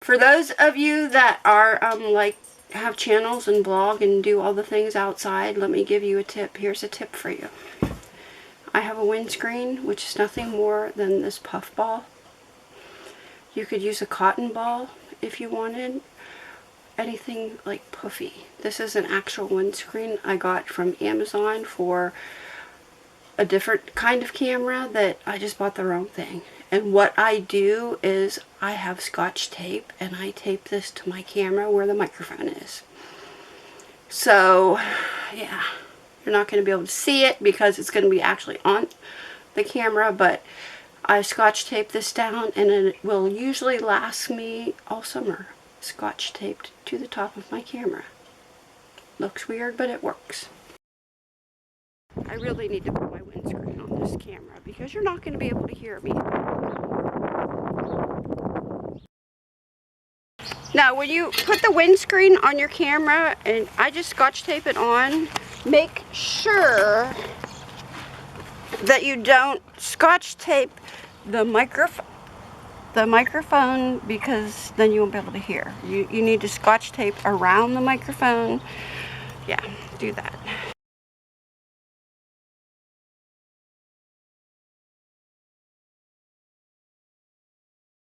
For those of you that are like have channels and blog and do all the things outside, let me give you a tip. Here's a tip for you. I have a windscreen, which is nothing more than this puff ball. You could use a cotton ball if you wanted. Anything like puffy. This is an actual windscreen I got from Amazon for a different kind of camera that I just bought the wrong thing. And what I do is I have Scotch tape and I tape this to my camera where the microphone is. So yeah, you're not going to be able to see it because it's going to be actually on the camera, but I Scotch tape this down and it will usually last me all summer. Scotch taped to the top of my camera. Looks weird, but it works. I really need to put my windscreen on this camera because you're not going to be able to hear me. Now, when you put the windscreen on your camera, and I just Scotch tape it on, make sure that you don't Scotch tape the microphone because then you won't be able to hear. You need to Scotch tape around the microphone. Yeah, do that.